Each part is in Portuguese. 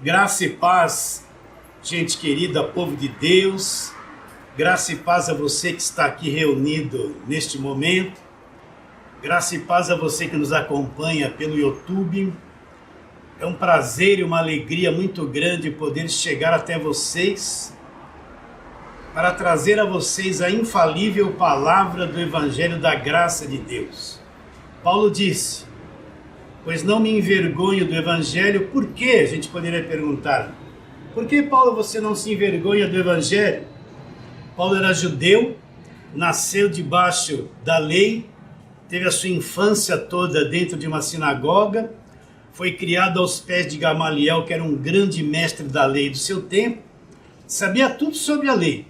Graça e paz, gente querida, povo de Deus. Graça e paz a você que está aqui reunido neste momento. Graça e paz a você que nos acompanha pelo YouTube. É um prazer e uma alegria muito grande poder chegar até vocês para trazer a vocês a infalível palavra do Evangelho da Graça de Deus. Paulo disse: pois não me envergonho do Evangelho. Por quê? A gente poderia perguntar. Por que, Paulo, você não se envergonha do Evangelho? Paulo era judeu, nasceu debaixo da lei, teve a sua infância toda dentro de uma sinagoga, foi criado aos pés de Gamaliel, que era um grande mestre da lei do seu tempo, sabia tudo sobre a lei.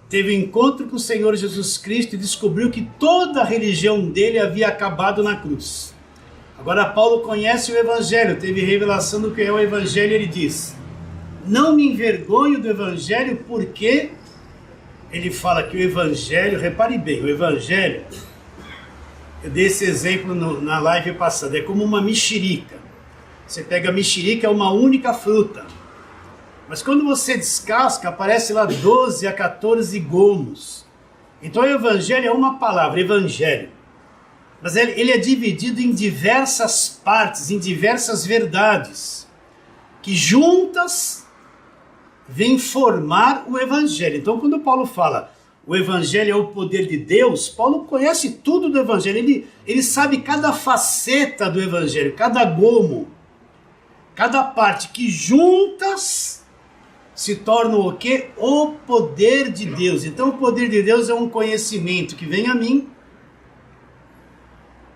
Teve um encontro com o Senhor Jesus Cristo e descobriu que toda a religião dele havia acabado na cruz. Agora Paulo conhece o Evangelho, teve revelação do que é o Evangelho, ele diz: não me envergonho do Evangelho, porque ele fala que o Evangelho, repare bem, o Evangelho, eu dei esse exemplo na live passada, é como uma mexerica. Você pega a mexerica, é uma única fruta. Mas quando você descasca, aparece lá 12 a 14 gomos. Então o Evangelho é uma palavra, Evangelho. Mas ele é dividido em diversas partes, em diversas verdades, que juntas vêm formar o Evangelho. Então quando Paulo fala, o Evangelho é o poder de Deus, Paulo conhece tudo do Evangelho. Ele sabe cada faceta do Evangelho, cada gomo, cada parte, que juntas se tornam o quê? O poder de Deus. Então o poder de Deus é um conhecimento que vem a mim,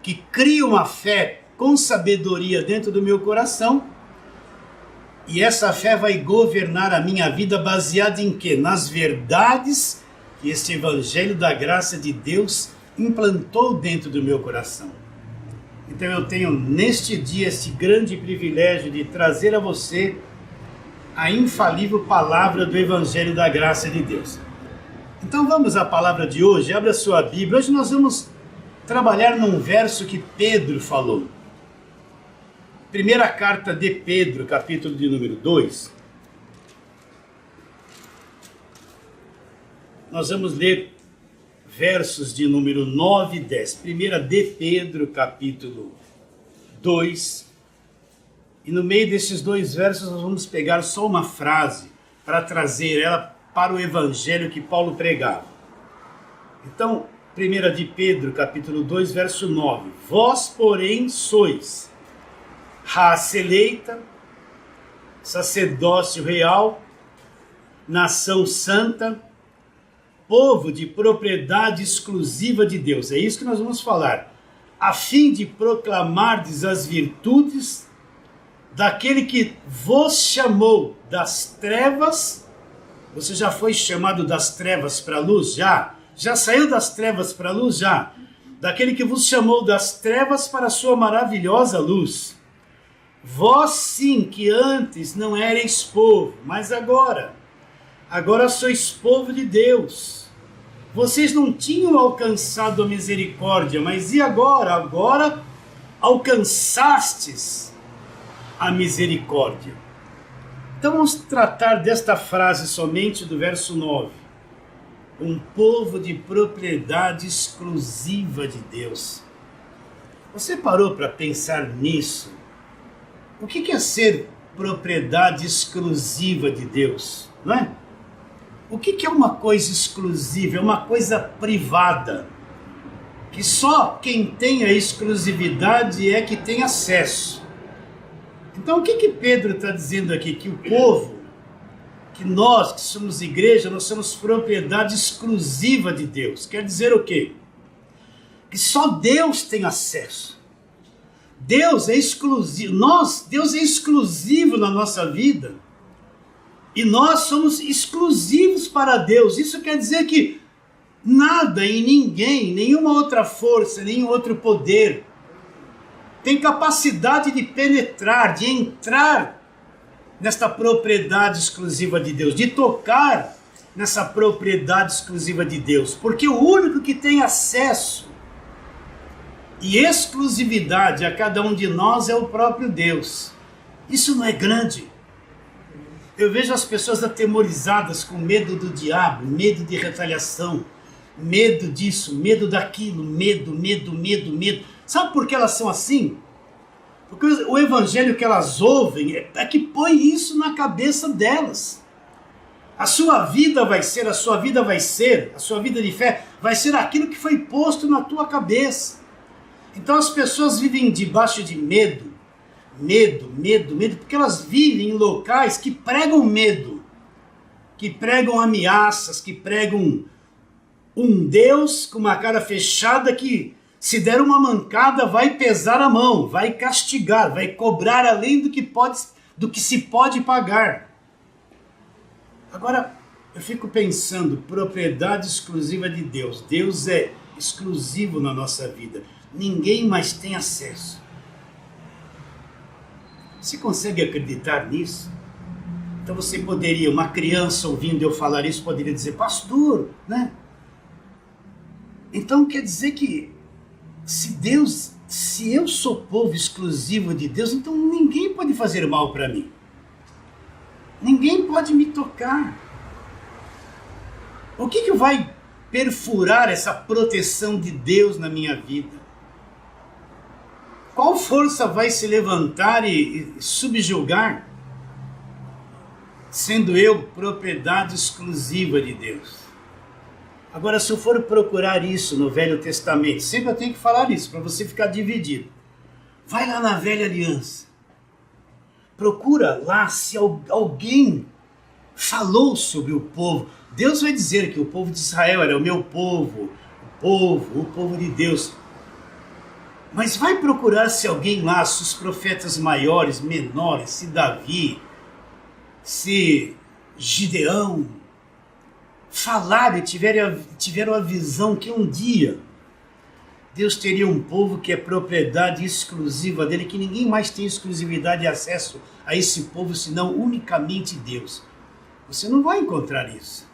que cria uma fé com sabedoria dentro do meu coração, e essa fé vai governar a minha vida baseada em quê? Nas verdades que esse Evangelho da Graça de Deus implantou dentro do meu coração. Então eu tenho neste dia esse grande privilégio de trazer a você a infalível palavra do Evangelho da Graça de Deus. Então vamos à palavra de hoje, abra sua Bíblia. Hoje nós vamos trabalhar num verso que Pedro falou. Primeira carta de Pedro, capítulo de número 2. Nós vamos ler versos de número 9 e 10. Primeira de Pedro, capítulo 2. E no meio desses dois versos nós vamos pegar só uma frase para trazer ela para o evangelho que Paulo pregava. Então, 1 de Pedro, capítulo 2, verso 9. Vós, porém, sois raça eleita, sacerdócio real, nação santa, povo de propriedade exclusiva de Deus. É isso que nós vamos falar. A fim de proclamardes as virtudes daquele que vos chamou das trevas. Você já foi chamado das trevas para a luz? Já saiu das trevas para a luz? Já. Daquele que vos chamou das trevas para a sua maravilhosa luz. Vós sim, que antes não erais povo, mas agora sois povo de Deus. Vocês não tinham alcançado a misericórdia, mas e agora? Agora alcançastes a misericórdia. Então vamos tratar desta frase somente do verso 9. Um povo de propriedade exclusiva de Deus. Você parou para pensar nisso? O que é ser propriedade exclusiva de Deus? Não é? O que é uma coisa exclusiva? É uma coisa privada, que só quem tem a exclusividade é que tem acesso. Então o que Pedro está dizendo aqui? Que o povo, que nós que somos igreja, nós somos propriedade exclusiva de Deus. Quer dizer o quê? Que só Deus tem acesso. Deus é exclusivo. Deus é exclusivo na nossa vida. E nós somos exclusivos para Deus. Isso quer dizer que nada e ninguém, nenhuma outra força, nenhum outro poder tem capacidade de penetrar, de entrar nesta propriedade exclusiva de Deus, de tocar nessa propriedade exclusiva de Deus, porque o único que tem acesso e exclusividade a cada um de nós é o próprio Deus. Isso não é grande? Eu vejo as pessoas atemorizadas com medo do diabo, medo de retaliação, medo disso, medo daquilo, medo. Sabe por que elas são assim? Porque o evangelho que elas ouvem é que põe isso na cabeça delas. A sua vida de fé vai ser aquilo que foi posto na tua cabeça. Então as pessoas vivem debaixo de medo, porque elas vivem em locais que pregam medo, que pregam ameaças, que pregam um Deus com uma cara fechada que, se der uma mancada, vai pesar a mão, vai castigar, vai cobrar além do que se pode pagar. Agora, eu fico pensando, propriedade exclusiva de Deus. Deus é exclusivo na nossa vida. Ninguém mais tem acesso. Você consegue acreditar nisso? Então você poderia, uma criança ouvindo eu falar isso, poderia dizer, pastor, né? Então quer dizer que se eu sou povo exclusivo de Deus, então ninguém pode fazer mal para mim. Ninguém pode me tocar. O que vai perfurar essa proteção de Deus na minha vida? Qual força vai se levantar e subjugar, sendo eu propriedade exclusiva de Deus? Agora, se eu for procurar isso no Velho Testamento, sempre eu tenho que falar isso, para você ficar dividido. Vai lá na Velha Aliança. Procura lá se alguém falou sobre o povo. Deus vai dizer que o povo de Israel era o meu povo, o povo de Deus. Mas vai procurar se alguém lá, se os profetas maiores, menores, se Davi, se Gideão, falaram e tiveram a visão que um dia Deus teria um povo que é propriedade exclusiva dele, que ninguém mais tem exclusividade e acesso a esse povo, senão unicamente Deus. Você não vai encontrar isso.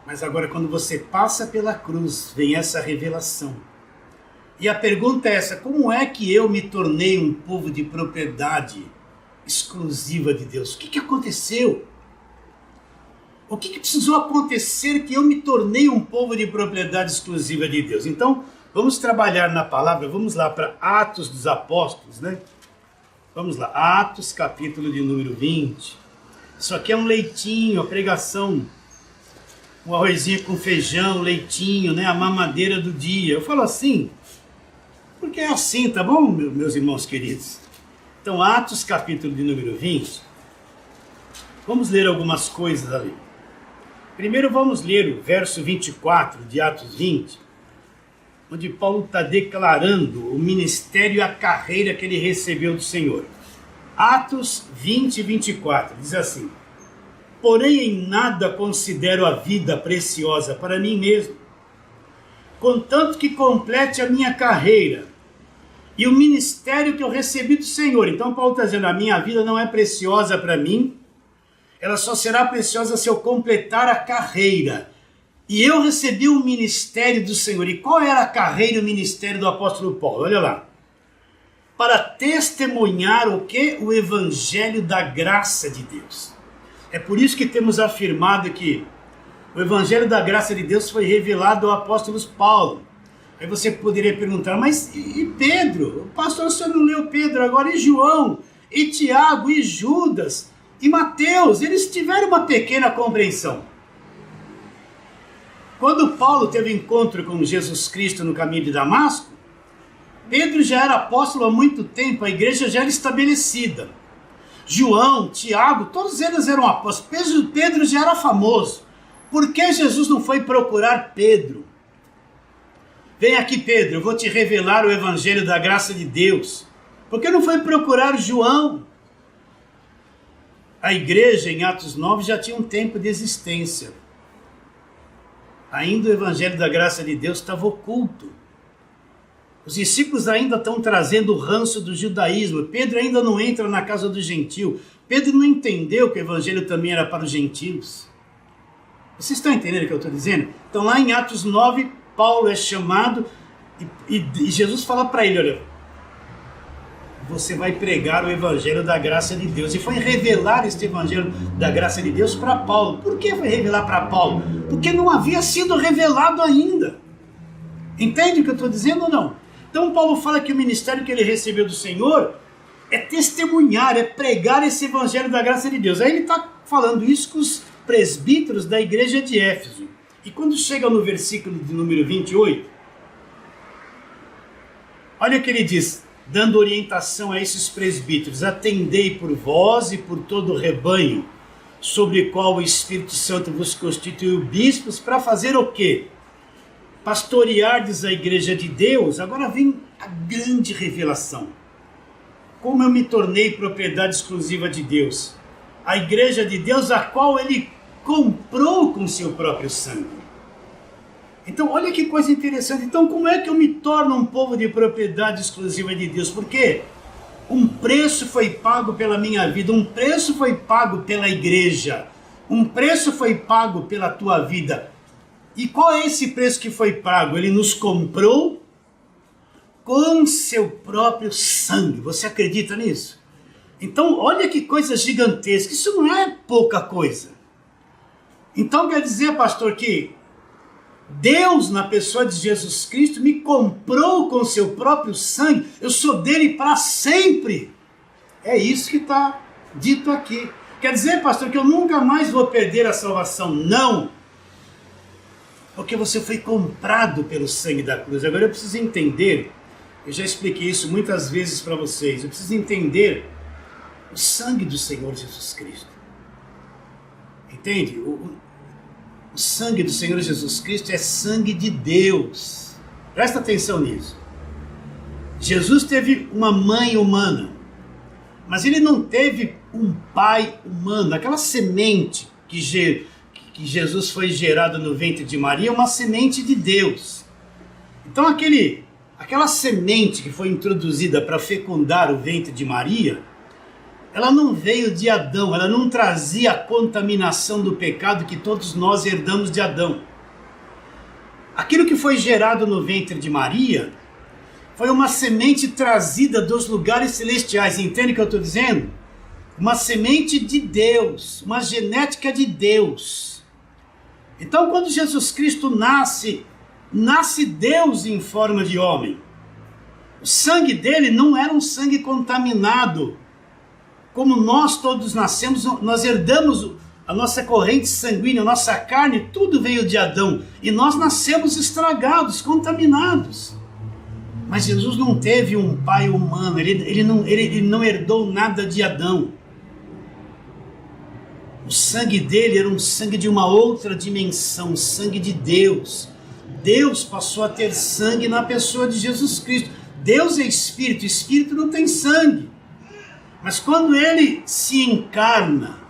Mas agora, quando você passa pela cruz, vem essa revelação. E a pergunta é essa: como é que eu me tornei um povo de propriedade exclusiva de Deus? O que aconteceu? O que precisou acontecer que eu me tornei um povo de propriedade exclusiva de Deus? Então, vamos trabalhar na palavra, vamos lá para Atos dos Apóstolos, né? Vamos lá, Atos, capítulo de número 20. Isso aqui é um leitinho, a pregação, um arrozinho com feijão, leitinho, né? A mamadeira do dia. Eu falo assim, porque é assim, tá bom, meus irmãos queridos? Então, Atos, capítulo de número 20. Vamos ler algumas coisas ali. Primeiro vamos ler o verso 24 de Atos 20, onde Paulo está declarando o ministério e a carreira que ele recebeu do Senhor. Atos 20, 24, diz assim: porém em nada considero a vida preciosa para mim mesmo, contanto que complete a minha carreira e o ministério que eu recebi do Senhor. Então Paulo está dizendo, a minha vida não é preciosa para mim, ela só será preciosa se eu completar a carreira. E eu recebi o ministério do Senhor. E qual era a carreira e o ministério do apóstolo Paulo? Olha lá. Para testemunhar o quê? O evangelho da graça de Deus. É por isso que temos afirmado que o evangelho da graça de Deus foi revelado ao apóstolo Paulo. Aí você poderia perguntar, mas e Pedro? O pastor, o senhor não leu Pedro agora? E João? E Tiago? E Judas? E Mateus, eles tiveram uma pequena compreensão. Quando Paulo teve encontro com Jesus Cristo no caminho de Damasco, Pedro já era apóstolo há muito tempo, a igreja já era estabelecida. João, Tiago, todos eles eram apóstolos. Pedro já era famoso. Por que Jesus não foi procurar Pedro? Vem aqui, Pedro, eu vou te revelar o evangelho da graça de Deus. Por que não foi procurar João? A igreja, em Atos 9, já tinha um tempo de existência. Ainda o evangelho da graça de Deus estava oculto. Os discípulos ainda estão trazendo o ranço do judaísmo. Pedro ainda não entra na casa do gentil. Pedro não entendeu que o evangelho também era para os gentios. Vocês estão entendendo o que eu estou dizendo? Então lá em Atos 9, Paulo é chamado e Jesus fala para ele, olha, você vai pregar o evangelho da graça de Deus. E foi revelar este evangelho da graça de Deus para Paulo. Por que foi revelar para Paulo? Porque não havia sido revelado ainda. Entende o que eu estou dizendo ou não? Então Paulo fala que o ministério que ele recebeu do Senhor é testemunhar, é pregar esse evangelho da graça de Deus. Aí ele está falando isso com os presbíteros da igreja de Éfeso. E quando chega no versículo de número 28, olha o que ele diz, dando orientação a esses presbíteros: atendei por vós e por todo o rebanho, sobre o qual o Espírito Santo vos constituiu bispos, para fazer o quê? Pastoreardes a igreja de Deus. Agora vem a grande revelação. Como eu me tornei propriedade exclusiva de Deus. A igreja de Deus, a qual ele comprou com seu próprio sangue. Então, olha que coisa interessante. Então, como é que eu me torno um povo de propriedade exclusiva de Deus? Porque um preço foi pago pela minha vida, um preço foi pago pela igreja, um preço foi pago pela tua vida. E qual é esse preço que foi pago? Ele nos comprou com seu próprio sangue. Você acredita nisso? Então, olha que coisa gigantesca. Isso não é pouca coisa. Então, quer dizer, pastor, que Deus, na pessoa de Jesus Cristo, me comprou com seu próprio sangue. Eu sou dele para sempre. É isso que está dito aqui. Quer dizer, pastor, que eu nunca mais vou perder a salvação? Não. Porque você foi comprado pelo sangue da cruz. Agora eu preciso entender, eu já expliquei isso muitas vezes para vocês, eu preciso entender o sangue do Senhor Jesus Cristo. Entende? O sangue do Senhor Jesus Cristo é sangue de Deus. Presta atenção nisso. Jesus teve uma mãe humana, mas ele não teve um pai humano. Aquela semente que Jesus foi gerado no ventre de Maria é uma semente de Deus. Então aquela semente que foi introduzida para fecundar o ventre de Maria, ela não veio de Adão, ela não trazia a contaminação do pecado que todos nós herdamos de Adão. Aquilo que foi gerado no ventre de Maria foi uma semente trazida dos lugares celestiais. Entende o que eu estou dizendo? Uma semente de Deus, uma genética de Deus. Então, quando Jesus Cristo nasce Deus em forma de homem. O sangue dele não era um sangue contaminado. Como nós todos nascemos, nós herdamos a nossa corrente sanguínea, a nossa carne, tudo veio de Adão. E nós nascemos estragados, contaminados. Mas Jesus não teve um pai humano, ele não herdou nada de Adão. O sangue dele era um sangue de uma outra dimensão, sangue de Deus. Deus passou a ter sangue na pessoa de Jesus Cristo. Deus é espírito, espírito não tem sangue. Mas quando ele se encarna,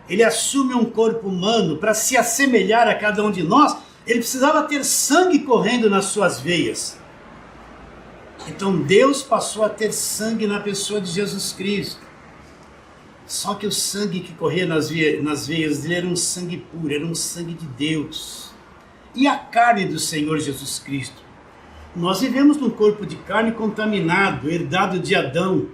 ele assume um corpo humano para se assemelhar a cada um de nós, ele precisava ter sangue correndo nas suas veias. Então Deus passou a ter sangue na pessoa de Jesus Cristo. Só que o sangue que corria nas veias dele era um sangue puro, era um sangue de Deus. E a carne do Senhor Jesus Cristo? Nós vivemos num corpo de carne contaminado, herdado de Adão.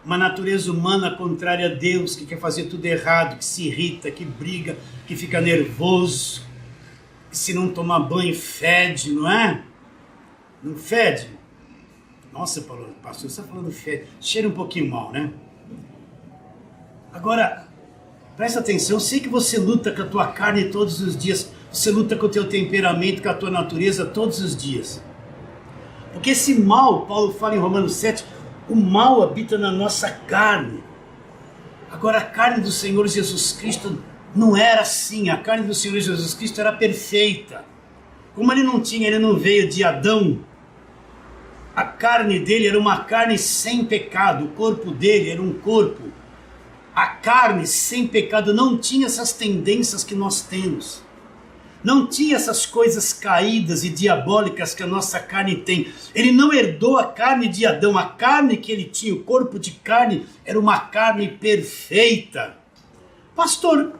Uma natureza humana contrária a Deus, que quer fazer tudo errado, que se irrita, que briga, que fica nervoso, que se não tomar banho fede, não é? Não fede? Nossa, pastor, você está falando fede. Cheira um pouquinho mal, né? Agora, presta atenção, eu sei que você luta com a tua carne todos os dias, você luta com o teu temperamento, com a tua natureza todos os dias. Porque esse mal, Paulo fala em Romanos 7, o mal habita na nossa carne. Agora a carne do Senhor Jesus Cristo não era assim, a carne do Senhor Jesus Cristo era perfeita. Como ele não veio de Adão, a carne dele era uma carne sem pecado, o corpo dele era um corpo. A carne sem pecado não tinha essas tendências que nós temos. Não tinha essas coisas caídas e diabólicas que a nossa carne tem. Ele não herdou a carne de Adão. A carne que ele tinha, o corpo de carne, era uma carne perfeita. Pastor,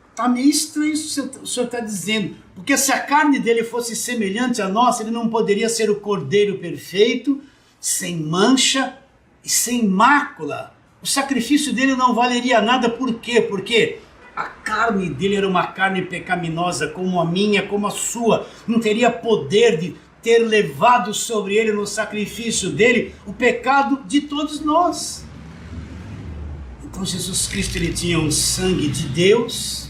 está meio estranho isso que o senhor está dizendo. Porque se a carne dele fosse semelhante à nossa, ele não poderia ser o cordeiro perfeito, sem mancha, e sem mácula, o sacrifício dele não valeria nada. Por quê? Porque a carne dele era uma carne pecaminosa, como a minha, como a sua. Não teria poder de ter levado sobre ele, no sacrifício dele, o pecado de todos nós. Então Jesus Cristo, ele tinha um sangue de Deus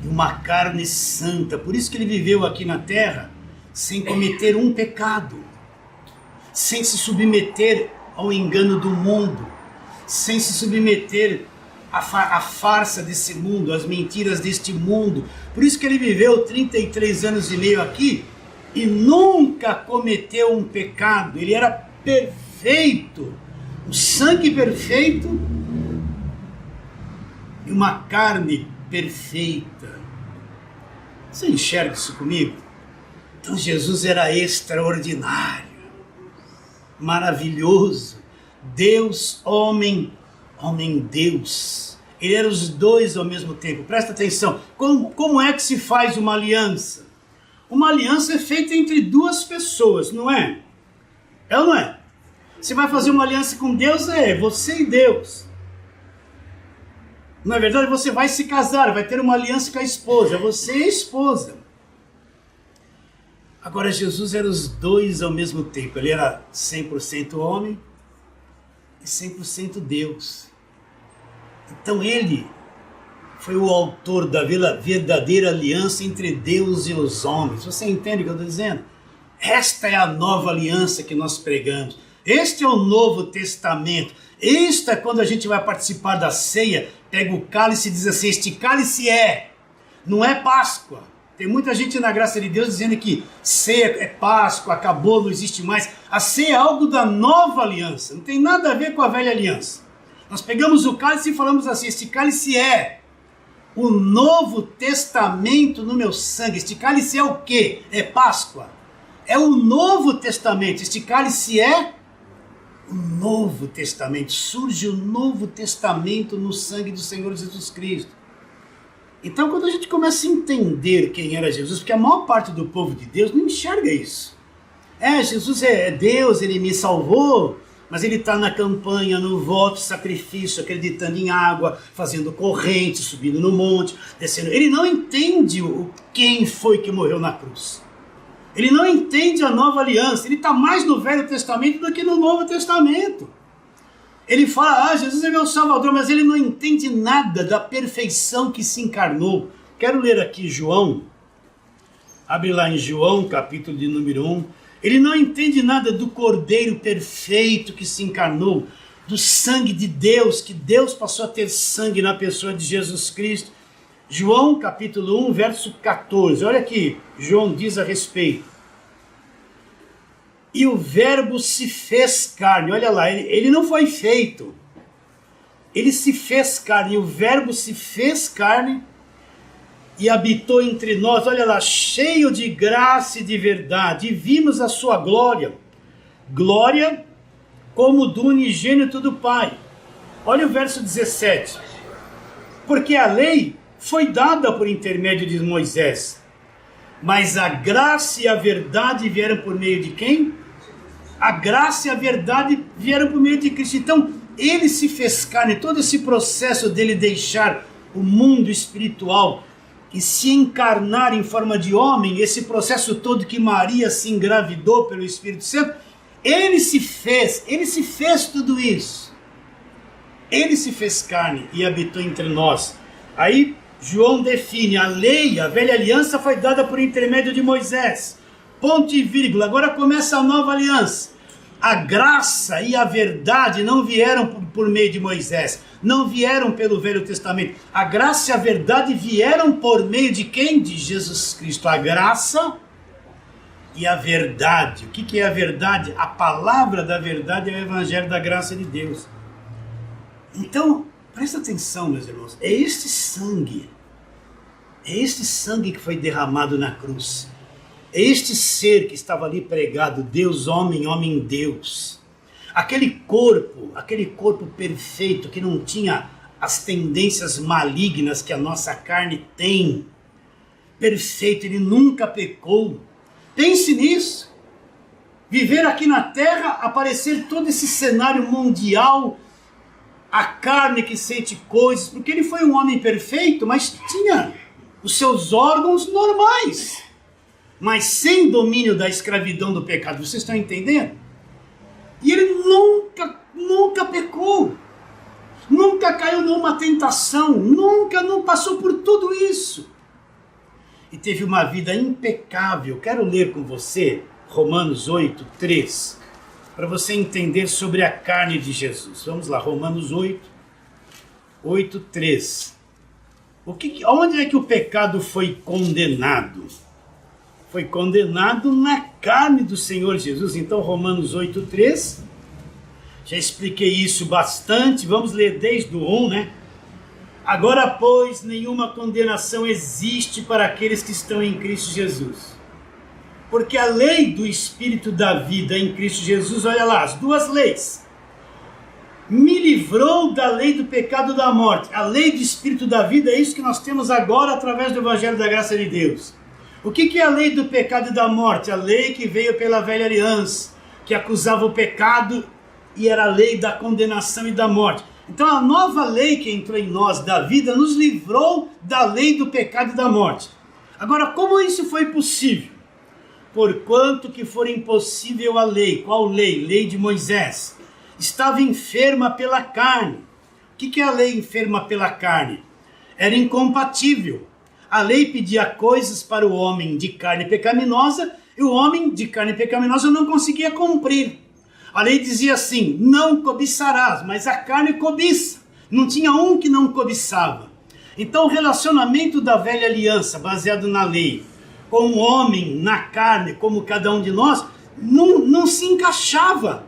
e uma carne santa. Por isso que ele viveu aqui na terra sem cometer um pecado, sem se submeter ao engano do mundo, sem se submeter à farsa desse mundo, às mentiras deste mundo. Por isso que ele viveu 33 anos e meio aqui e nunca cometeu um pecado. Ele era perfeito, um sangue perfeito e uma carne perfeita. Você enxerga isso comigo? Então Jesus era extraordinário, maravilhoso, Deus, homem, homem, Deus. Ele era os dois ao mesmo tempo. Presta atenção, como é que se faz uma aliança? Uma aliança é feita entre duas pessoas, não é? É ou não é? Você vai fazer uma aliança com Deus, é você e Deus. Na verdade, você vai se casar, vai ter uma aliança com a esposa, você e a esposa. Agora, Jesus era os dois ao mesmo tempo. Ele era 100% homem e 100% Deus. Então ele foi o autor da verdadeira aliança entre Deus e os homens. Você entende o que eu estou dizendo? Esta é a nova aliança que nós pregamos. Este é o Novo Testamento. Esta é quando a gente vai participar da ceia, pega o cálice e diz assim: este cálice não é Páscoa. Tem muita gente na graça de Deus dizendo que ceia é Páscoa, acabou, não existe mais. A ceia é algo da nova aliança, não tem nada a ver com a velha aliança. Nós pegamos o cálice e falamos assim: este cálice é o Novo Testamento no meu sangue. Este cálice é o quê? É Páscoa. É o Novo Testamento. Este cálice é o Novo Testamento. Surge o Novo Testamento no sangue do Senhor Jesus Cristo. Então, quando a gente começa a entender quem era Jesus, porque a maior parte do povo de Deus não enxerga isso. Jesus é Deus, ele me salvou, mas ele está na campanha, no voto, sacrifício, acreditando em água, fazendo corrente, subindo no monte, descendo. Ele não entende quem foi que morreu na cruz. Ele não entende a nova aliança. Ele está mais no Velho Testamento do que no Novo Testamento. Ele fala: Jesus é meu Salvador, mas ele não entende nada da perfeição que se encarnou. Quero ler aqui João. Abre lá em João, capítulo de número 1. Ele não entende nada do Cordeiro perfeito que se encarnou, do sangue de Deus, que Deus passou a ter sangue na pessoa de Jesus Cristo. João, capítulo 1, verso 14. Olha aqui, João diz a respeito. E o verbo se fez carne. Olha lá, ele não foi feito. Ele se fez carne. E o verbo se fez carne e habitou entre nós. Olha lá, cheio de graça e de verdade. E vimos a sua glória. Glória como do unigênito do Pai. Olha o verso 17. Porque a lei foi dada por intermédio de Moisés. Mas a graça e a verdade vieram por meio de quem? A graça e a verdade vieram por meio de Cristo. Então, ele se fez carne. Todo esse processo dele deixar o mundo espiritual e se encarnar em forma de homem, esse processo todo que Maria se engravidou pelo Espírito Santo, ele se fez tudo isso. Ele se fez carne e habitou entre nós. Aí João define: a lei, a velha aliança foi dada por intermédio de Moisés. Ponto e vírgula. Agora começa a nova aliança. A graça e a verdade não vieram por meio de Moisés, não vieram pelo Velho Testamento. A graça e a verdade vieram por meio de quem? De Jesus Cristo. A graça e a verdade. O que é a verdade? A palavra da verdade é o Evangelho da graça de Deus. Então, presta atenção, meus irmãos. É este sangue que foi derramado na cruz. É este ser que estava ali pregado, Deus homem, homem Deus. Aquele corpo perfeito que não tinha as tendências malignas que a nossa carne tem. Perfeito, ele nunca pecou. Pense nisso. viver aqui na terra, aparecer todo esse cenário mundial, a carne que sente coisas, porque ele foi um homem perfeito, mas tinha os seus órgãos normais, mas sem domínio da escravidão do pecado. Vocês estão entendendo? E ele nunca pecou, nunca caiu numa tentação, nunca não passou por tudo isso. E teve uma vida impecável. Quero ler com você Romanos 8, 3, para você entender sobre a carne de Jesus. Vamos lá, Romanos 8, 3. Onde é que o pecado foi condenado? Foi condenado na carne do Senhor Jesus. Então, Romanos 8, 3, já expliquei isso bastante, vamos ler desde o 1, né? Agora, pois, nenhuma condenação existe para aqueles que estão em Cristo Jesus. Porque a lei do Espírito da vida em Cristo Jesus, olha lá, as duas leis, me livrou da lei do pecado e da morte. A lei do Espírito da vida é isso que nós temos agora através do Evangelho da Graça de Deus. O que é a lei do pecado e da morte? A lei que veio pela velha aliança, que acusava o pecado e era a lei da condenação e da morte. Então a nova lei que entrou em nós da vida nos livrou da lei do pecado e da morte. Agora, como isso foi possível? Porquanto que for impossível a lei. Qual lei? Lei de Moisés. Estava enferma pela carne. O que é a lei enferma pela carne? Era incompatível. A lei pedia coisas para o homem de carne pecaminosa e o homem de carne pecaminosa não conseguia cumprir. A lei dizia assim, não cobiçarás, mas a carne cobiça. Não tinha um que não cobiçava. Então o relacionamento da velha aliança, baseado na lei, com o homem na carne, como cada um de nós, não se encaixava.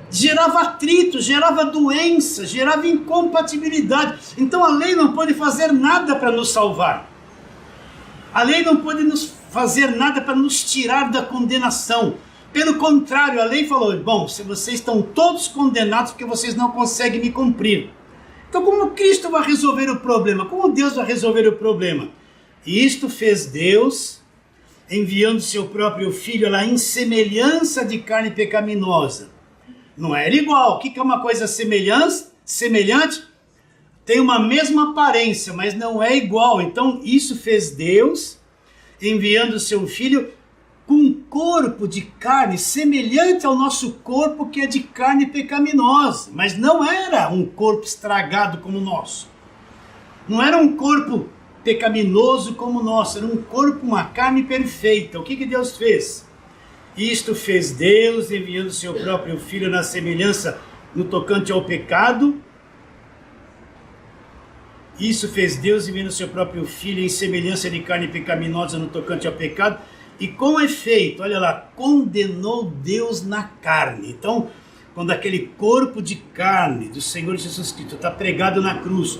Gerava atrito, gerava doença, gerava incompatibilidade. Então a lei não pode fazer nada para nos salvar. A lei não pode nos fazer nada para nos tirar da condenação. Pelo contrário, a lei falou, bom, se vocês estão todos condenados porque vocês não conseguem me cumprir. Então como Cristo vai resolver o problema? Como Deus vai resolver o problema? E isto fez Deus, enviando seu próprio Filho lá em semelhança de carne pecaminosa. Não era igual. O que é uma coisa semelhante? Tem uma mesma aparência, mas não é igual. Então isso fez Deus, enviando seu Filho com um corpo de carne semelhante ao nosso corpo, que é de carne pecaminosa. Mas não era um corpo estragado como o nosso. Não era um corpo pecaminoso como o nosso. Era um corpo, uma carne perfeita. O que Deus fez? Isto fez Deus, enviando seu próprio Filho na semelhança no tocante ao pecado. Isso fez Deus, enviando seu próprio Filho em semelhança de carne pecaminosa no tocante ao pecado. E com efeito, olha lá, condenou Deus na carne. Então, quando aquele corpo de carne do Senhor Jesus Cristo está pregado na cruz,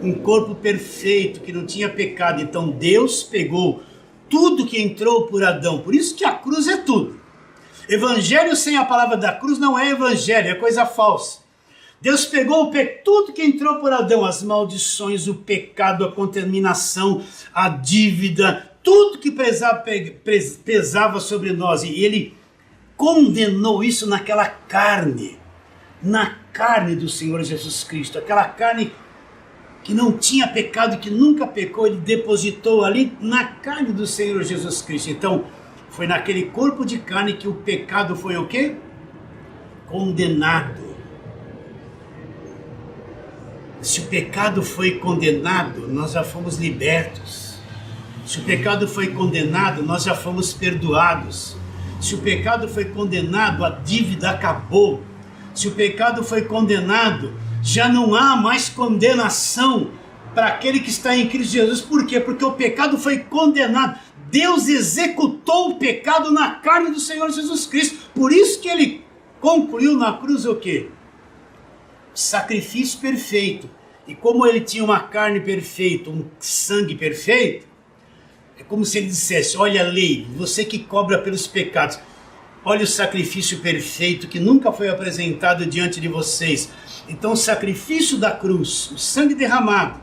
um corpo perfeito que não tinha pecado, então Deus pegou tudo que entrou por Adão. Por isso que a cruz é tudo. Evangelho sem a palavra da cruz não é evangelho, é coisa falsa. Deus pegou tudo que entrou por Adão, as maldições, o pecado, a contaminação, a dívida, tudo que pesava sobre nós, e ele condenou isso naquela carne, na carne do Senhor Jesus Cristo, aquela carne que não tinha pecado, que nunca pecou, ele depositou ali na carne do Senhor Jesus Cristo. Então, foi naquele corpo de carne que o pecado foi o quê? Condenado. Se o pecado foi condenado, nós já fomos libertos. Se o pecado foi condenado, nós já fomos perdoados. Se o pecado foi condenado, a dívida acabou. Se o pecado foi condenado, já não há mais condenação para aquele que está em Cristo Jesus. Por quê? Porque o pecado foi condenado. Deus executou o pecado na carne do Senhor Jesus Cristo. Por isso que ele concluiu na cruz o quê? Sacrifício perfeito. E como ele tinha uma carne perfeita, um sangue perfeito, é como se ele dissesse, olha a lei, você que cobra pelos pecados, olha o sacrifício perfeito que nunca foi apresentado diante de vocês. Então o sacrifício da cruz, o sangue derramado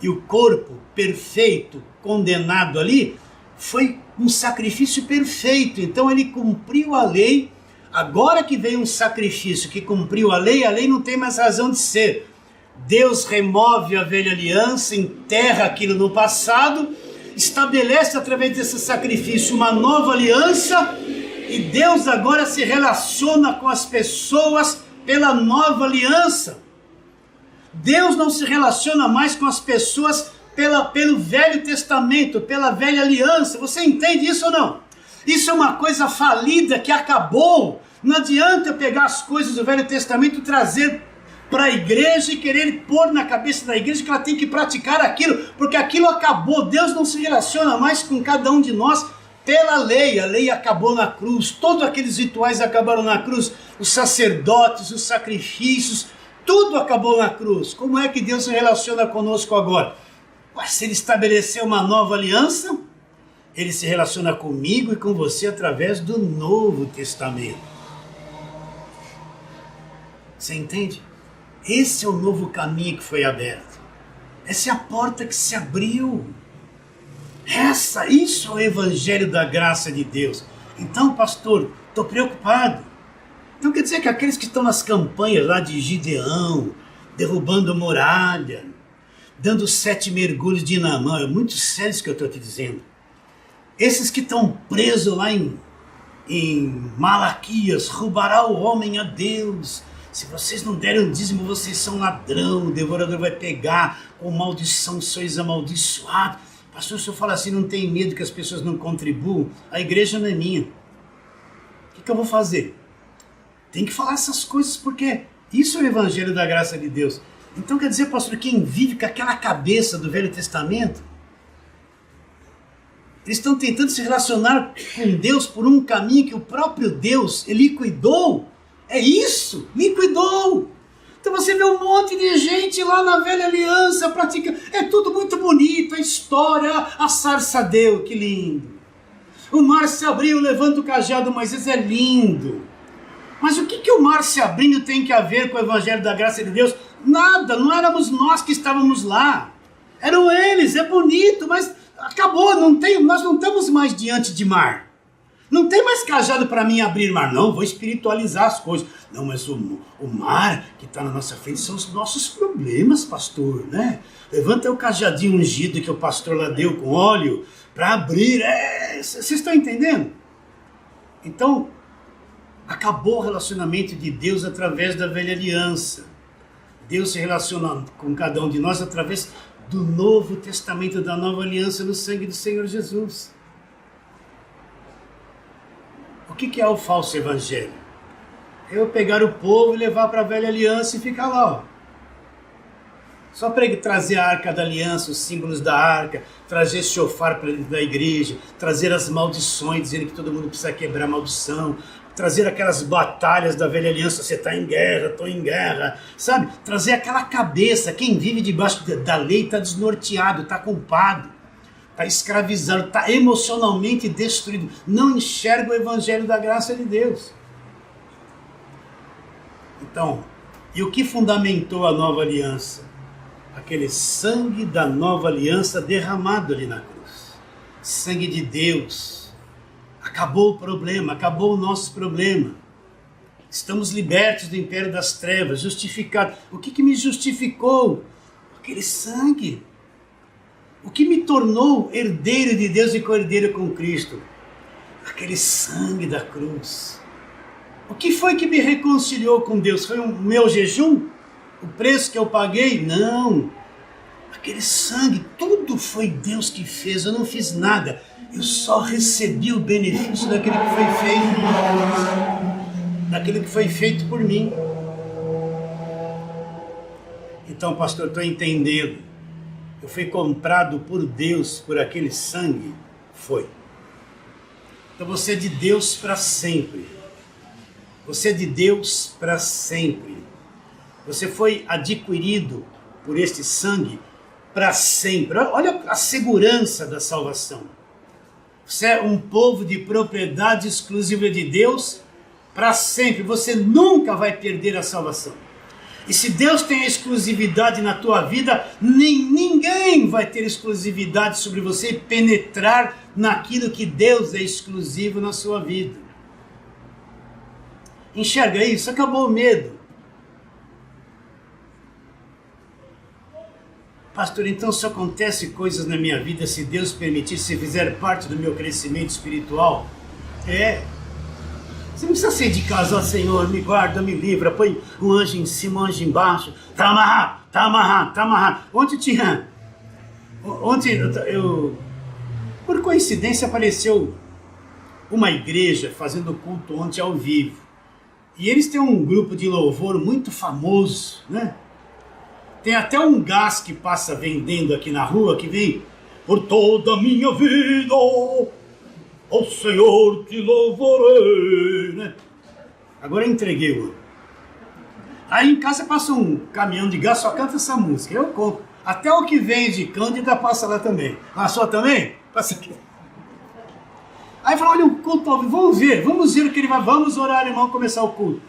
e o corpo perfeito, condenado ali, foi um sacrifício perfeito. Então ele cumpriu a lei. Agora que veio um sacrifício que cumpriu a lei não tem mais razão de ser. Deus remove a velha aliança, enterra aquilo no passado, estabelece através desse sacrifício uma nova aliança, e Deus agora se relaciona com as pessoas pela nova aliança. Deus não se relaciona mais com as pessoas pelo Velho Testamento, pela velha aliança. Você entende isso ou não? Isso é uma coisa falida que acabou. Não adianta eu pegar as coisas do Velho Testamento e trazer para a igreja e querer pôr na cabeça da igreja que ela tem que praticar aquilo, porque aquilo acabou. Deus não se relaciona mais com cada um de nós pela lei. A lei acabou na cruz, todos aqueles rituais acabaram na cruz, os sacerdotes, os sacrifícios, tudo acabou na cruz. Como é que Deus se relaciona conosco agora? Mas se Ele estabeleceu uma nova aliança, Ele se relaciona comigo e com você através do Novo Testamento. Você entende? Esse é o novo caminho que foi aberto. Essa é a porta que se abriu. Isso é o Evangelho da graça de Deus. Então, pastor, estou preocupado. Então quer dizer que aqueles que estão nas campanhas lá de Gideão, derrubando muralha, dando 7 mergulhos de Naamã, é muito sério isso que eu estou te dizendo. Esses que estão presos lá em Malaquias, roubará o homem a Deus. Se vocês não derem um dízimo, vocês são ladrão, o devorador vai pegar, com maldição sois amaldiçoados. Pastor, se eu falar assim, não tem medo que as pessoas não contribuam? A igreja não é minha. O que eu vou fazer? Tem que falar essas coisas, porque isso é o Evangelho da graça de Deus. Então quer dizer, pastor, quem vive com aquela cabeça do Velho Testamento, eles estão tentando se relacionar com Deus por um caminho que o próprio Deus liquidou. É isso, liquidou. Então você vê um monte de gente lá na velha aliança praticando. É tudo muito bonito, a história, a sarça deu, que lindo. O mar se abriu, levanta o cajado, Moisés, é lindo. Mas o que o mar se abrindo tem que a ver com o Evangelho da graça de Deus? Nada, não éramos nós que estávamos lá. Eram eles, é bonito, mas acabou, nós não estamos mais diante de mar. Não tem mais cajado para mim abrir mar, não, vou espiritualizar as coisas. Não, mas o mar que está na nossa frente são os nossos problemas, pastor, né? Levanta o cajadinho ungido que o pastor lá deu com óleo para abrir. Vocês estão entendendo? Então, acabou o relacionamento de Deus através da velha aliança. Deus se relaciona com cada um de nós através do Novo Testamento, da nova aliança no sangue do Senhor Jesus. O que é o falso evangelho? É eu pegar o povo e levar para a velha aliança e ficar lá, ó. Só para trazer a arca da aliança, os símbolos da arca, trazer shofar para dentro da igreja, trazer as maldições, dizendo que todo mundo precisa quebrar a maldição, trazer aquelas batalhas da velha aliança, você está em guerra, estou em guerra, sabe? Trazer aquela cabeça, quem vive debaixo da lei está desnorteado, está culpado, está escravizado, está emocionalmente destruído, não enxerga o Evangelho da graça de Deus. Então, e o que fundamentou a nova aliança? Aquele sangue da nova aliança derramado ali na cruz. Sangue de Deus. Acabou o problema, acabou o nosso problema. Estamos libertos do império das trevas, justificados. O que me justificou? Aquele sangue. O que me tornou herdeiro de Deus e co-herdeiro com Cristo? Aquele sangue da cruz. O que foi que me reconciliou com Deus? Foi o meu jejum? O preço que eu paguei? Não. Aquele sangue, tudo foi Deus que fez, eu não fiz nada. Eu só recebi o benefício daquilo que foi feito. Daquilo que foi feito por mim. Então, pastor, estou entendendo. Eu fui comprado por Deus, por aquele sangue. Foi. Então você é de Deus para sempre. Você é de Deus para sempre. Você foi adquirido por este sangue para sempre. Olha a segurança da salvação. Você é um povo de propriedade exclusiva de Deus para sempre. Você nunca vai perder a salvação. E se Deus tem a exclusividade na tua vida, ninguém vai ter exclusividade sobre você e penetrar naquilo que Deus é exclusivo na sua vida. Enxerga isso? Acabou o medo. Pastor, então só acontece coisas na minha vida se Deus permitir, se fizer parte do meu crescimento espiritual? Você não precisa sair de casa, ó Senhor, me guarda, me livra, põe um anjo em cima, um anjo embaixo. Tá amarrado, tá amarrado, tá amarrado. Ontem por coincidência apareceu uma igreja fazendo culto ontem ao vivo. E eles têm um grupo de louvor muito famoso, né? Tem até um gás que passa vendendo aqui na rua, que vem: por toda a minha vida, ao Senhor te louvarei, né? Agora eu entreguei o. Aí em casa passa um caminhão de gás, só canta essa música, eu compro. Até o que vende Cândida passa lá também. A sua também? Passa aqui. Aí fala: olha o culto, vamos ver o que ele vai, vamos orar, irmão, começar o culto.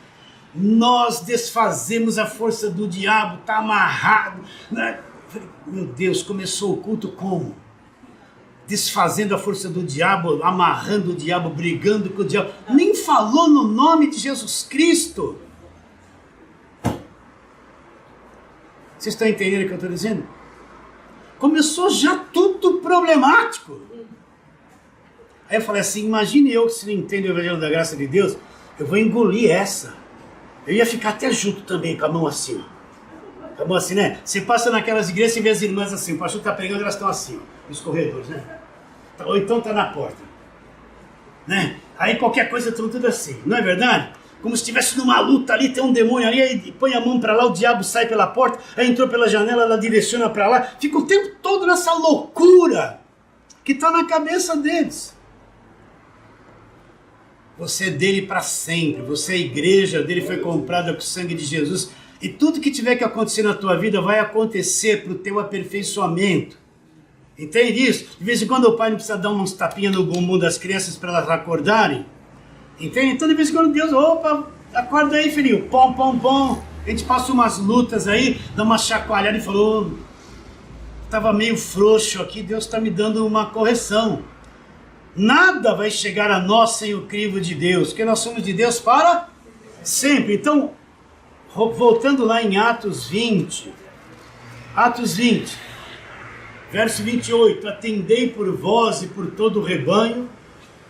Nós desfazemos a força do diabo, está amarrado. Meu Deus, começou o culto como? Desfazendo a força do diabo, amarrando o diabo, brigando com o diabo. Nem falou no nome de Jesus Cristo. Vocês estão entendendo o que eu estou dizendo? Começou já tudo problemático. Aí eu falei assim: imagine eu que se não entendo o Evangelho da Graça de Deus, eu vou engolir essa. Eu ia ficar até junto também, com a mão assim, ó. Com a mão assim, né? Você passa naquelas igrejas e vê as irmãs assim, o pastor está pregando, elas estão assim, ó, nos corredores, né? Ou então está na porta, né? Aí qualquer coisa estão tudo assim, não é verdade? Como se estivesse numa luta ali, tem um demônio ali, aí põe a mão para lá, o diabo sai pela porta, aí entrou pela janela, ela direciona para lá, fica o tempo todo nessa loucura que está na cabeça deles. Você é dele para sempre, você é a igreja dele, foi comprada com o sangue de Jesus, e tudo que tiver que acontecer na tua vida vai acontecer para o teu aperfeiçoamento. Entende isso? De vez em quando o pai não precisa dar uns tapinhas no bumbum das crianças para elas acordarem. Entende? Então de vez em quando Deus, opa, acorda aí, filhinho, pom, pom, pom. A gente passa umas lutas aí, dá uma chacoalhada e falou: estava meio frouxo aqui, Deus está me dando uma correção. Nada vai chegar a nós sem o crivo de Deus, porque nós somos de Deus para sempre. Então, voltando lá em Atos 20, verso 28, atendei por vós e por todo o rebanho,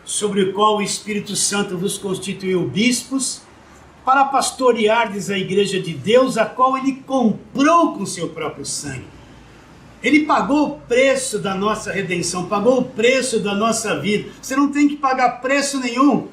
sobre o qual o Espírito Santo vos constituiu bispos, para pastoreardes a igreja de Deus, a qual ele comprou com seu próprio sangue. Ele pagou o preço da nossa redenção, pagou o preço da nossa vida. Você não tem que pagar preço nenhum.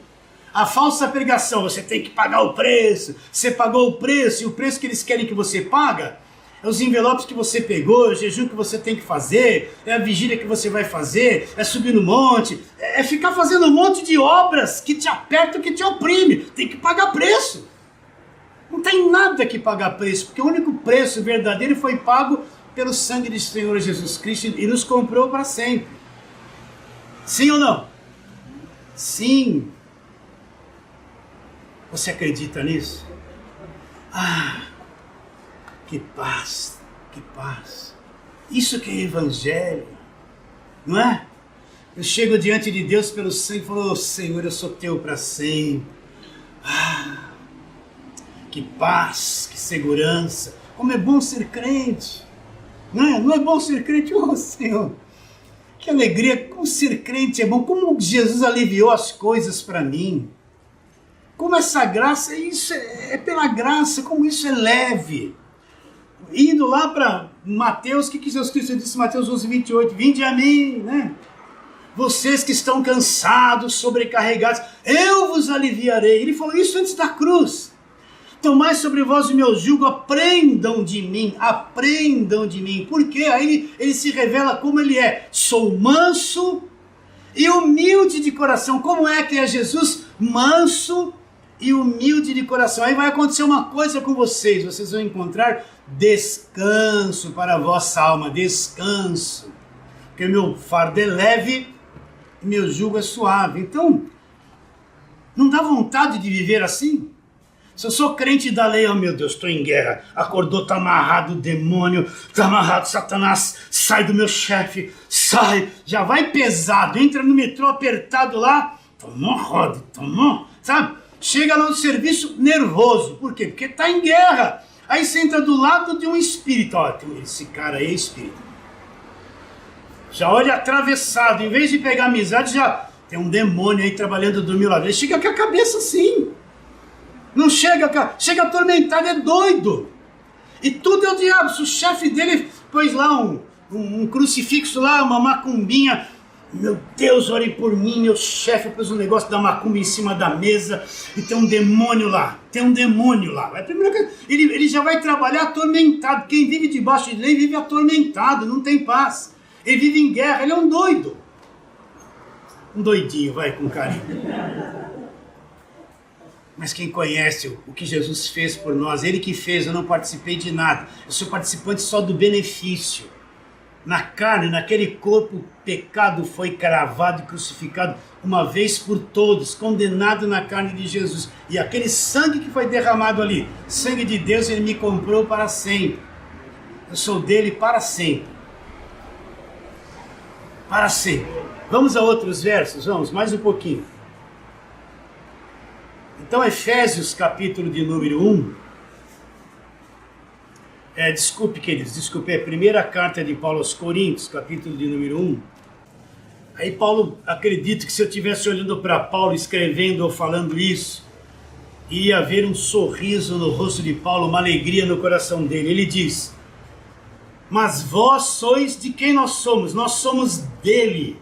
A falsa pregação, você tem que pagar o preço. Você pagou o preço, e o preço que eles querem que você paga é os envelopes que você pegou, é o jejum que você tem que fazer, é a vigília que você vai fazer, é subir no monte, é ficar fazendo um monte de obras que te apertam, que te oprime. Tem que pagar preço. Não tem nada que pagar preço, porque o único preço verdadeiro foi pago pelo sangue do Senhor Jesus Cristo e nos comprou para sempre. Sim ou não? Sim. Você acredita nisso? Ah, que paz, que paz. Isso que é evangelho, não é? Eu chego diante de Deus pelo sangue e falo: oh, Senhor, eu sou teu para sempre. Ah, que paz, que segurança. Como é bom ser crente. Não é bom ser crente? Oh, Senhor, que alegria. Como ser crente é bom. Como Jesus aliviou as coisas para mim. Como essa graça, isso é pela graça, como isso é leve. Indo lá para Mateus, o que Jesus Cristo disse em Mateus 11, 28? Vinde a mim, né? Vocês que estão cansados, sobrecarregados, eu vos aliviarei. Ele falou isso antes da cruz. Tomai sobre vós o meu jugo, aprendam de mim. Por quê? Aí ele se revela como ele é. Sou manso e humilde de coração. Como é que é Jesus? Manso e humilde de coração. Aí vai acontecer uma coisa com vocês. Vocês vão encontrar descanso para a vossa alma. Descanso. Porque meu fardo é leve e meu jugo é suave. Então, não dá vontade de viver assim? Se eu sou crente da lei, oh meu Deus, estou em guerra. Acordou, está amarrado o demônio, está amarrado Satanás, sai do meu chefe, sai. Já vai pesado, entra no metrô apertado lá, tomou roda, tomou, sabe? Chega lá no serviço nervoso. Por quê? Porque está em guerra. Aí você entra do lado de um espírito. Ó, esse cara aí é espírito. Já olha atravessado. Em vez de pegar amizade, já tem um demônio aí trabalhando do meu lado. Ele chega com a cabeça assim. Não chega, chega atormentado, é doido. E tudo é o diabo. Se o chefe dele pôs lá um crucifixo lá, uma macumbinha. Meu Deus, ore por mim, meu chefe pôs um negócio da macumba em cima da mesa e tem um demônio lá, A primeira coisa, ele já vai trabalhar atormentado. Quem vive debaixo de lei vive atormentado, não tem paz. Ele vive em guerra, ele é um doido. Um doidinho, vai com carinho. Mas quem conhece o que Jesus fez por nós, ele que fez, eu não participei de nada. Eu sou participante só do benefício. Na carne, naquele corpo, o pecado foi cravado e crucificado uma vez por todos, condenado na carne de Jesus. E aquele sangue que foi derramado ali, sangue de Deus, ele me comprou para sempre. Eu sou dele para sempre. Para sempre. Vamos a outros versos? Vamos, mais um pouquinho. Então, Efésios, capítulo de número 1. Desculpe, queridos, é a primeira carta de Paulo aos Coríntios, capítulo de número 1. Aí Paulo, acredito que se eu estivesse olhando para Paulo, escrevendo ou falando isso, ia haver um sorriso no rosto de Paulo, uma alegria no coração dele. Ele diz: mas vós sois de quem nós somos? Nós somos dele,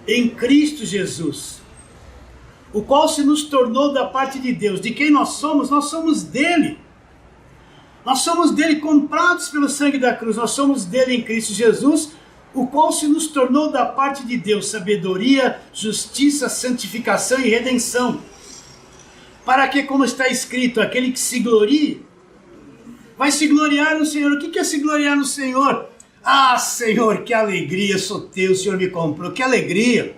em Cristo Jesus, o qual se nos tornou da parte de Deus. De quem nós somos? Nós somos dele. Nós somos dele, comprados pelo sangue da cruz. Nós somos dele em Cristo Jesus, o qual se nos tornou da parte de Deus sabedoria, justiça, santificação e redenção. Para que, como está escrito, aquele que se glorie, vai se gloriar no Senhor. O que é se gloriar no Senhor? Ah, Senhor, que alegria, sou teu, o Senhor me comprou, que alegria.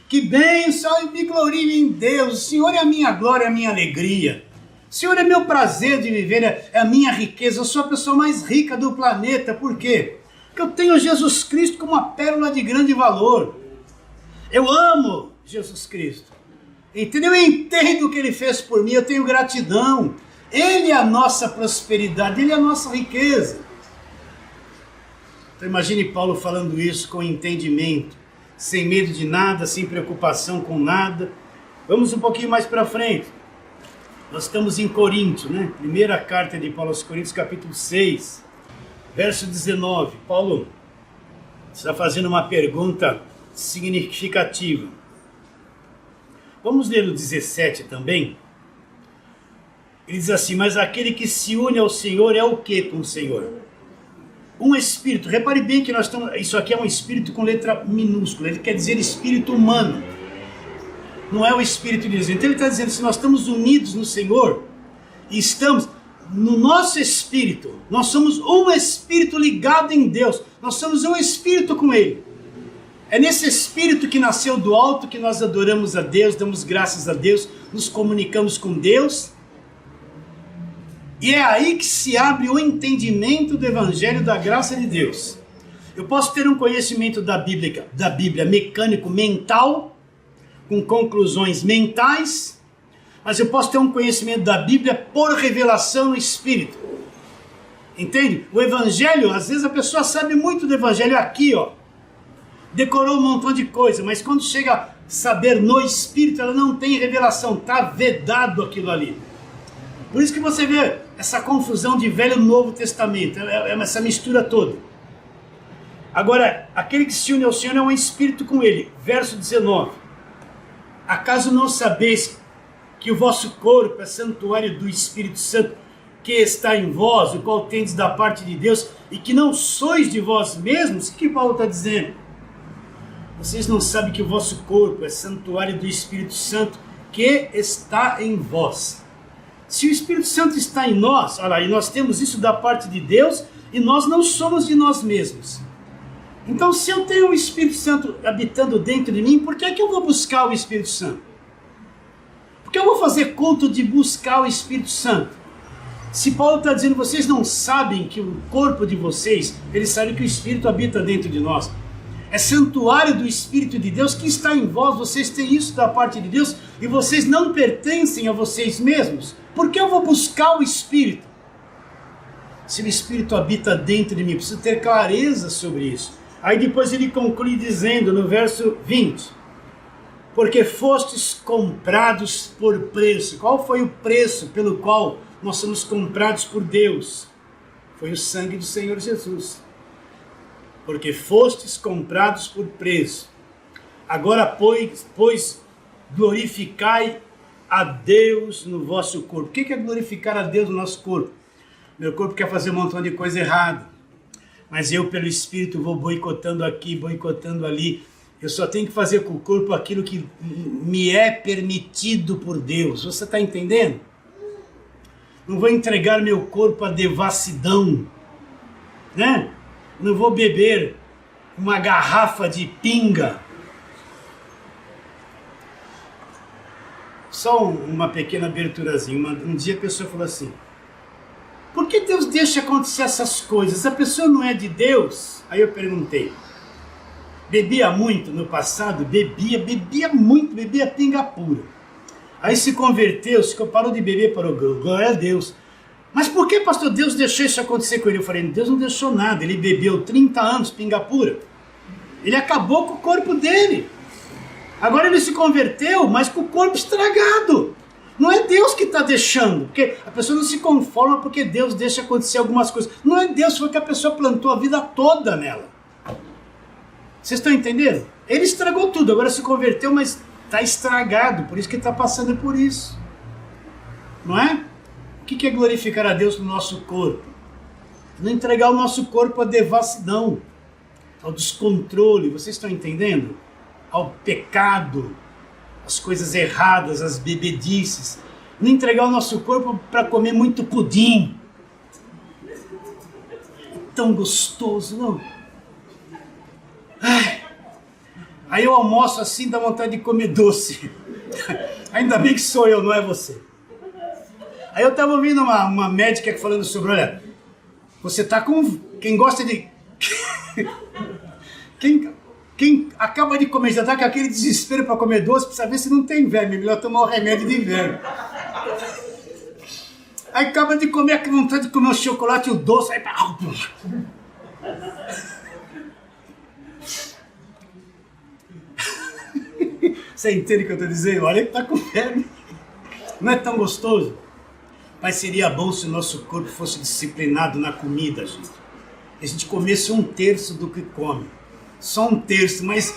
Que bênção, eu me glorio em Deus, o Senhor é a minha glória, a minha alegria. O Senhor é meu prazer de viver, é a minha riqueza. Eu sou a pessoa mais rica do planeta. Por quê? Porque eu tenho Jesus Cristo como uma pérola de grande valor. Eu amo Jesus Cristo. Entendeu? Eu entendo o que Ele fez por mim, eu tenho gratidão. Ele é a nossa prosperidade, Ele é a nossa riqueza. Então imagine Paulo falando isso com entendimento, sem medo de nada, sem preocupação com nada. Vamos um pouquinho mais para frente. Nós estamos em Coríntios, né? Primeira carta de Paulo aos Coríntios, capítulo 6, verso 19. Paulo está fazendo uma pergunta significativa. Vamos ler o 17 também. Ele diz assim: mas aquele que se une ao Senhor é o que com o Senhor? Um espírito. Repare bem que nós estamos... Isso aqui é um espírito com letra minúscula. Ele quer dizer espírito humano. Não é o Espírito de Deus. Então ele está dizendo, se nós estamos unidos no Senhor, e estamos no nosso espírito, nós somos um espírito ligado em Deus, nós somos um espírito com Ele. É nesse espírito que nasceu do alto que nós adoramos a Deus, damos graças a Deus, nos comunicamos com Deus, e é aí que se abre o entendimento do Evangelho da graça de Deus. Eu posso ter um conhecimento da Bíblia mecânico, mental, com conclusões mentais, mas eu posso ter um conhecimento da Bíblia por revelação no Espírito. Entende? O Evangelho, às vezes a pessoa sabe muito do Evangelho aqui, ó, decorou um montão de coisa, mas quando chega a saber no Espírito, ela não tem revelação, está vedado aquilo ali. Por isso que você vê essa confusão de Velho e Novo Testamento, essa mistura toda. Agora, aquele que se une ao Senhor é um espírito com Ele. Verso 19. Acaso não sabeis que o vosso corpo é santuário do Espírito Santo que está em vós, o qual tendes da parte de Deus, e que não sois de vós mesmos? O que Paulo está dizendo? Vocês não sabem que o vosso corpo é santuário do Espírito Santo que está em vós. Se o Espírito Santo está em nós, olha lá, e nós temos isso da parte de Deus, e nós não somos de nós mesmos. Então, se eu tenho o Espírito Santo habitando dentro de mim, por que é que eu vou buscar o Espírito Santo? Porque eu vou fazer culto de buscar o Espírito Santo. Se Paulo está dizendo, vocês não sabem que o corpo de vocês, eles sabem que o Espírito habita dentro de nós. É santuário do Espírito de Deus que está em vós, vocês têm isso da parte de Deus e vocês não pertencem a vocês mesmos. Por que eu vou buscar o Espírito? Se o Espírito habita dentro de mim, preciso ter clareza sobre isso. Aí depois ele conclui dizendo no verso 20, porque fostes comprados por preço. Qual foi o preço pelo qual nós somos comprados por Deus? Foi o sangue do Senhor Jesus. Porque fostes comprados por preço. Agora, pois glorificai a Deus no vosso corpo. O que é glorificar a Deus no nosso corpo? Meu corpo quer fazer um montão de coisa errada, mas eu pelo Espírito vou boicotando aqui, boicotando ali. Eu só tenho que fazer com o corpo aquilo que me é permitido por Deus. Você está entendendo? Não vou entregar meu corpo à devassidão, né? Não vou beber uma garrafa de pinga. Só uma pequena aberturazinha. Um dia a pessoa falou assim, por que Deus deixa acontecer essas coisas? A pessoa não é de Deus? Aí eu perguntei, bebia muito no passado? Bebia muito, bebia pinga pura. Aí se converteu, parou de beber, parou, glória a Deus. Mas por que, pastor, Deus deixou isso acontecer com ele? Eu falei, Deus não deixou nada, ele bebeu 30 anos pinga pura. Ele acabou com o corpo dele. Agora ele se converteu, mas com o corpo estragado. Não é Deus que está deixando, porque a pessoa não se conforma porque Deus deixa acontecer algumas coisas. Não é Deus, foi que a pessoa plantou a vida toda nela. Vocês estão entendendo? Ele estragou tudo, agora se converteu, mas está estragado, por isso que está passando por isso. Não é? O que é glorificar a Deus no nosso corpo? Não entregar o nosso corpo à devassidão, ao descontrole, vocês estão entendendo? Ao pecado, as coisas erradas, as bebedices. Não entregar o nosso corpo para comer muito pudim. É tão gostoso, não? Ai. Aí eu almoço assim, dá vontade de comer doce. Ainda bem que sou eu, não é você. Aí eu estava ouvindo uma médica falando sobre, olha, você tá com... Quem gosta de... Quem acaba de comer, já tá com aquele desespero para comer doce, precisa ver se não tem verme, é melhor tomar o remédio de verme. Aí acaba de comer, aquela vontade de comer o chocolate e o doce, aí... Você entende o que eu estou dizendo? Olha que tá com verme. Não é tão gostoso? Mas seria bom se o nosso corpo fosse disciplinado na comida, gente. A gente comesse 1/3 do que come. Só 1/3, mas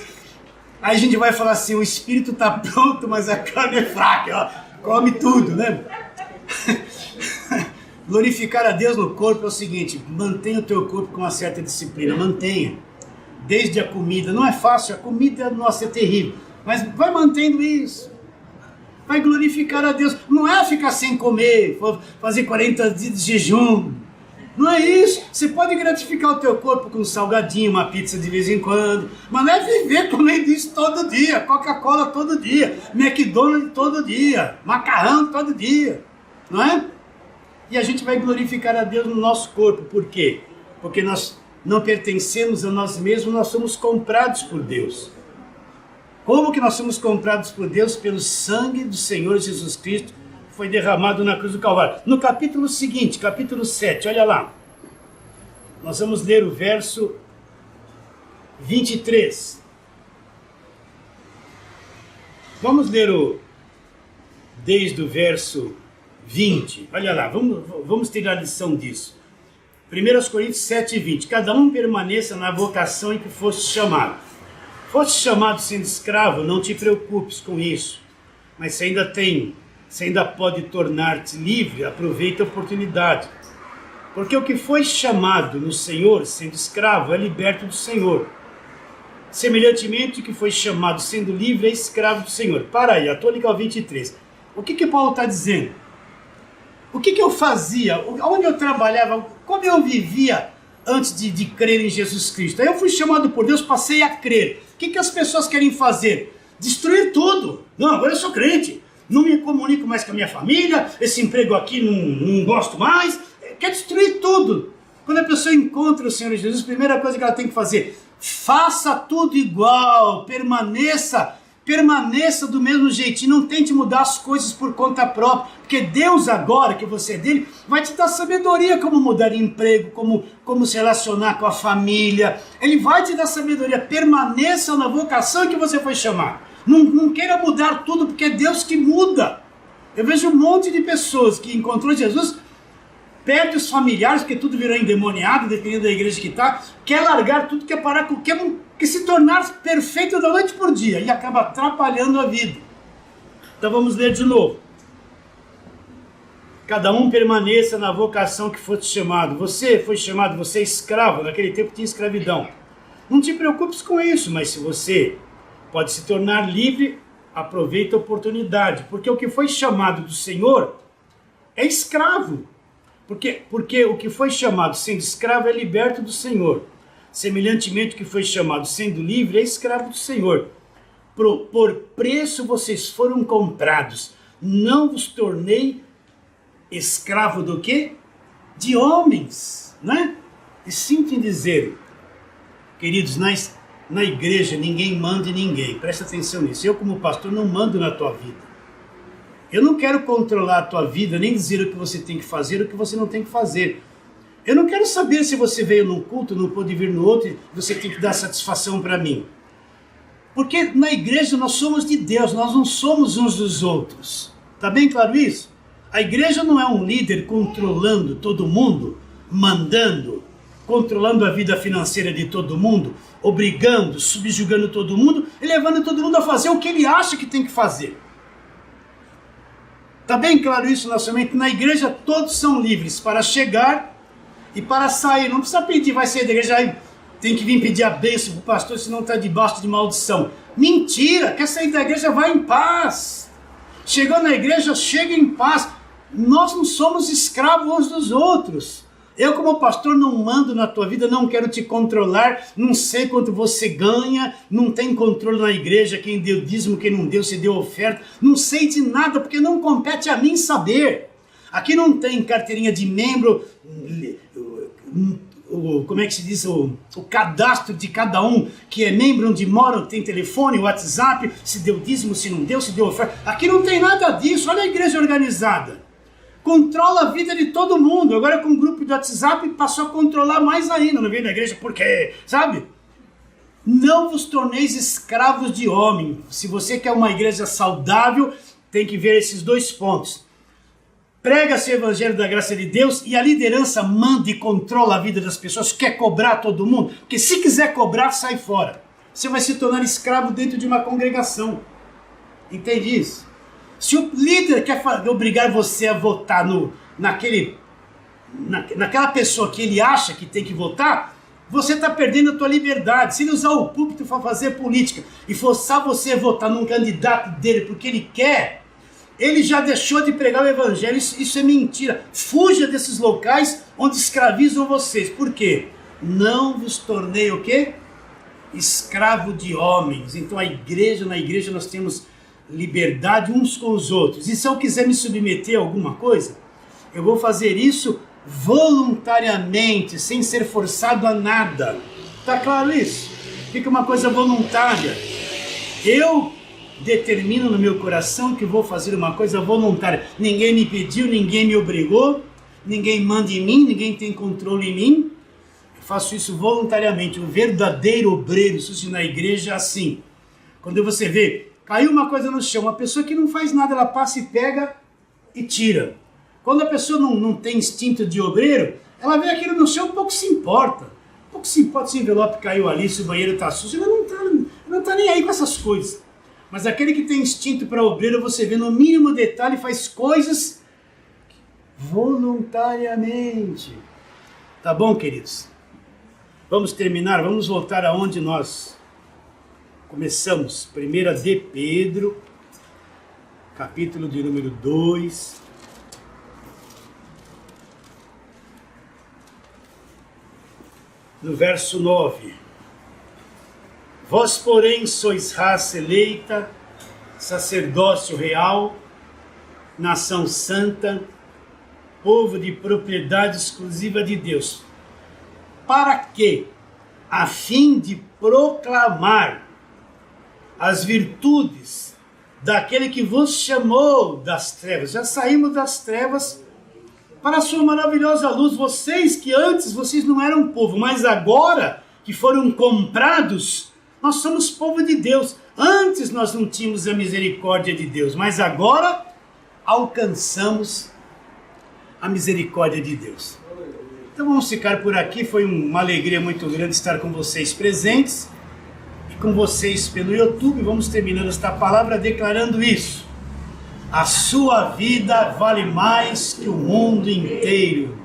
aí a gente vai falar assim, o espírito está pronto, mas a carne é fraca, ó, come tudo, né? Glorificar a Deus no corpo é o seguinte, mantenha o teu corpo com uma certa disciplina, mantenha. Desde a comida, não é fácil, a comida, nossa, é terrível, mas vai mantendo isso. Vai glorificar a Deus, não é ficar sem comer, fazer 40 dias de jejum. Não é isso, você pode gratificar o teu corpo com um salgadinho, uma pizza de vez em quando, mas não é viver comendo isso todo dia, Coca-Cola todo dia, McDonald's todo dia, macarrão todo dia, não é? E a gente vai glorificar a Deus no nosso corpo, por quê? Porque nós não pertencemos a nós mesmos, nós somos comprados por Deus. Como que nós somos comprados por Deus? Pelo sangue do Senhor Jesus Cristo, foi derramado na cruz do Calvário. No capítulo seguinte, capítulo 7, olha lá. Nós vamos ler o verso 23. Vamos ler desde o verso 20. Olha lá, vamos tirar a lição disso. 1 Coríntios 7, 20. Cada um permaneça na vocação em que foste chamado. Foste chamado sendo escravo, não te preocupes com isso. Mas se ainda pode tornar-te livre, aproveita a oportunidade. Porque o que foi chamado no Senhor, sendo escravo, é liberto do Senhor. Semelhantemente, o que foi chamado sendo livre é escravo do Senhor. Para aí, a tônica ao 23. O que Paulo está dizendo? O que eu fazia? Onde eu trabalhava? Como eu vivia antes de crer em Jesus Cristo? Aí eu fui chamado por Deus, passei a crer. O que as pessoas querem fazer? Destruir tudo. Não, agora eu sou crente. não me comunico mais com a minha família, esse emprego aqui não gosto mais, quer destruir tudo. Quando a pessoa encontra o Senhor Jesus, a primeira coisa que ela tem que fazer, faça tudo igual, permaneça do mesmo jeitinho, não tente mudar as coisas por conta própria, porque Deus agora, que você é dele, vai te dar sabedoria como mudar de emprego, como se relacionar com a família, ele vai te dar sabedoria, permaneça na vocação que você foi chamado, não queira mudar tudo, porque é Deus que muda. Eu vejo um monte de pessoas que encontrou Jesus, perde os familiares, porque tudo virou endemoniado, dependendo da igreja que está, quer largar tudo, quer parar com quer se tornar perfeito da noite por dia, e acaba atrapalhando a vida. Então vamos ler de novo. Cada um permaneça na vocação que foi chamado. Você foi chamado, você é escravo, naquele tempo tinha escravidão. Não te preocupes com isso, mas se você pode se tornar livre, aproveita a oportunidade, porque o que foi chamado do Senhor é escravo. Porque o que foi chamado sendo escravo é liberto do Senhor. Semelhantemente, o que foi chamado sendo livre é escravo do Senhor. Por preço vocês foram comprados. Não vos tornei escravo do quê? De homens, né? E sinto em dizer, queridos, na igreja ninguém manda em ninguém. Presta atenção nisso. Eu, como pastor, não mando na tua vida. Eu não quero controlar a tua vida, nem dizer o que você tem que fazer, o que você não tem que fazer. Eu não quero saber se você veio num culto, não pôde vir no outro, e você tem que dar satisfação para mim. Porque na igreja nós somos de Deus, nós não somos uns dos outros. Tá bem claro isso? A igreja não é um líder controlando todo mundo, mandando, controlando a vida financeira de todo mundo, obrigando, subjugando todo mundo e levando todo mundo a fazer o que ele acha que tem que fazer. Está bem claro isso na sua mente? Na igreja todos são livres para chegar e para sair. Não precisa pedir, vai sair da igreja, tem que vir pedir a bênção para o pastor, senão está debaixo de maldição. Mentira! Quer sair da igreja, vai em paz. Chegou na igreja, chega em paz. Nós não somos escravos uns dos outros. Eu, como pastor, não mando na tua vida, não quero te controlar, não sei quanto você ganha, não tem controle na igreja, quem deu dízimo, quem não deu, se deu oferta, não sei de nada, porque não compete a mim saber. Aqui não tem carteirinha de membro, como é que se diz, o cadastro de cada um, que é membro, onde mora, tem telefone, WhatsApp, se deu dízimo, se não deu, se deu oferta. Aqui não tem nada disso, olha a igreja organizada. Controla a vida de todo mundo. Agora com o grupo de WhatsApp passou a controlar mais ainda. Não vem na igreja porque, sabe? Não vos torneis escravos de homem. Se você quer uma igreja saudável, tem que ver esses dois pontos. Prega-se o evangelho da graça de Deus e a liderança manda e controla a vida das pessoas. Quer cobrar todo mundo? Porque se quiser cobrar, sai fora. Você vai se tornar escravo dentro de uma congregação. Entende isso? Se o líder quer obrigar você a votar naquela pessoa que ele acha que tem que votar, você está perdendo a tua liberdade. Se ele usar o púlpito para fazer política e forçar você a votar num candidato dele porque ele quer, ele já deixou de pregar o evangelho. Isso é mentira. Fuja desses locais onde escravizam vocês. Por quê? Não vos tornei o quê? Escravo de homens. Então na igreja nós temos liberdade uns com os outros. E se eu quiser me submeter a alguma coisa, eu vou fazer isso voluntariamente, sem ser forçado a nada. Tá claro isso? Fica uma coisa voluntária. Eu determino no meu coração que vou fazer uma coisa voluntária. Ninguém me pediu, ninguém me obrigou, ninguém manda em mim, ninguém tem controle em mim. Eu faço isso voluntariamente. O verdadeiro obreiro, isso na igreja é assim. Quando você vê, caiu uma coisa no chão, uma pessoa que não faz nada, ela passa e pega e tira. Quando a pessoa não tem instinto de obreiro, ela vê aquilo no chão, um pouco se importa. Um pouco se importa se o envelope caiu ali, se o banheiro está sujo, ela não está nem aí com essas coisas. Mas aquele que tem instinto para obreiro, você vê no mínimo detalhe, faz coisas voluntariamente. Tá bom, queridos? Vamos terminar, vamos voltar aonde nós começamos. 1 de Pedro, capítulo de número 2. No verso 9. Vós, porém, sois raça eleita, sacerdócio real, nação santa, povo de propriedade exclusiva de Deus. Para quê? A fim de proclamar as virtudes daquele que vos chamou das trevas. Já saímos das trevas para a sua maravilhosa luz. Vocês que antes vocês não eram povo, mas agora que foram comprados, nós somos povo de Deus. Antes nós não tínhamos a misericórdia de Deus, mas agora alcançamos a misericórdia de Deus. Então vamos ficar por aqui. Foi uma alegria muito grande estar com vocês presentes e com vocês pelo YouTube. Vamos terminando esta palavra declarando isso: a sua vida vale mais que o mundo inteiro.